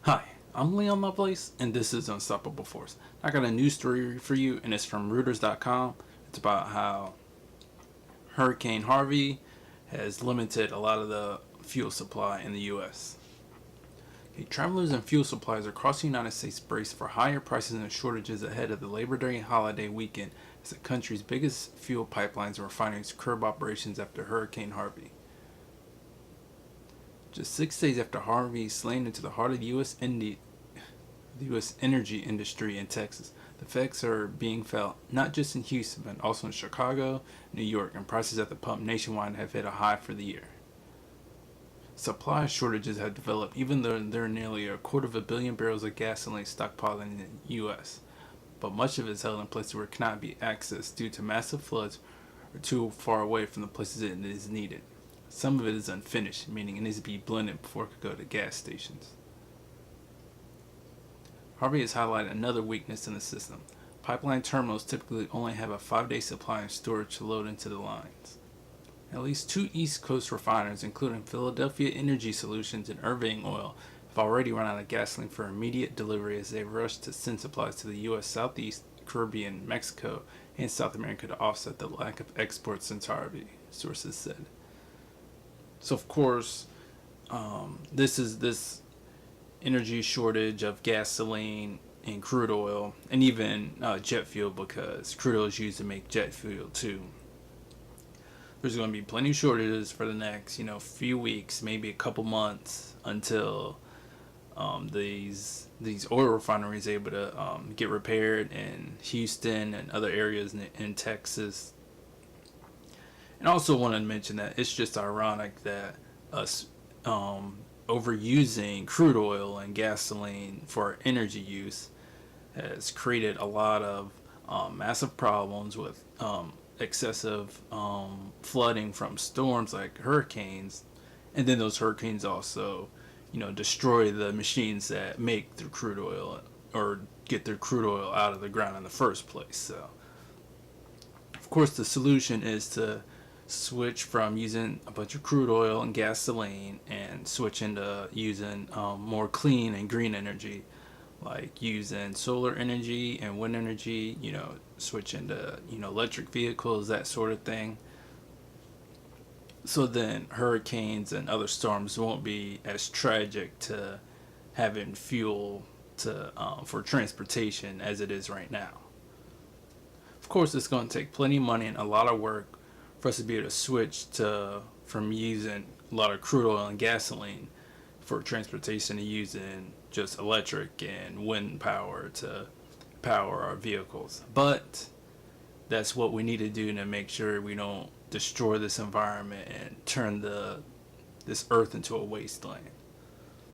Hi, I'm Leon Lovelace, and this is Unstoppable Force. I got a news story for you, and it's from Reuters.com. It's about how Hurricane Harvey has limited a lot of the fuel supply in the U.S. Okay, travelers and fuel suppliers across the United States brace for higher prices and shortages ahead of the Labor Day holiday weekend as the country's biggest fuel pipelines and refineries curb operations after Hurricane Harvey. Just 6 days after Harvey slammed into the heart of the U.S. energy industry in Texas, the effects are being felt not just in Houston but also in Chicago, New York, and prices at the pump nationwide have hit a high for the year. Supply shortages have developed even though there are nearly 250 million barrels of gasoline stockpiled in the U.S., but much of it is held in places where it cannot be accessed due to massive floods or too far away from the places it is needed. Some of it is unfinished, meaning it needs to be blended before it could go to gas stations. Harvey has highlighted another weakness in the system. Pipeline terminals typically only have a 5-day supply of storage to load into the lines. At least 2 East Coast refiners, including Philadelphia Energy Solutions and Irving Oil, have already run out of gasoline for immediate delivery as they rush to send supplies to the U.S. Southeast, Caribbean, Mexico, and South America to offset the lack of exports since Harvey, sources said. So, of course, this energy shortage of gasoline and crude oil, and even jet fuel, because crude oil is used to make jet fuel too. There's going to be plenty of shortages for the next, few weeks, maybe a couple months, until these oil refineries are able to get repaired in Houston and other areas in Texas. And also wanted to mention that it's just ironic that us overusing crude oil and gasoline for energy use has created a lot of massive problems with excessive flooding from storms like hurricanes, and then those hurricanes also, destroy the machines that make their crude oil or get their crude oil out of the ground in the first place. So, of course, the solution is to switch from using a bunch of crude oil and gasoline and switch into using more clean and green energy, like using solar energy and wind energy, switch into, electric vehicles, that sort of thing. So then hurricanes and other storms won't be as tragic to having fuel to for transportation as it is right now. Of course, it's going to take plenty of money and a lot of work for us to be able to switch from using a lot of crude oil and gasoline for transportation to using just electric and wind power to power our vehicles. But that's what we need to do to make sure we don't destroy this environment and turn this earth into a wasteland.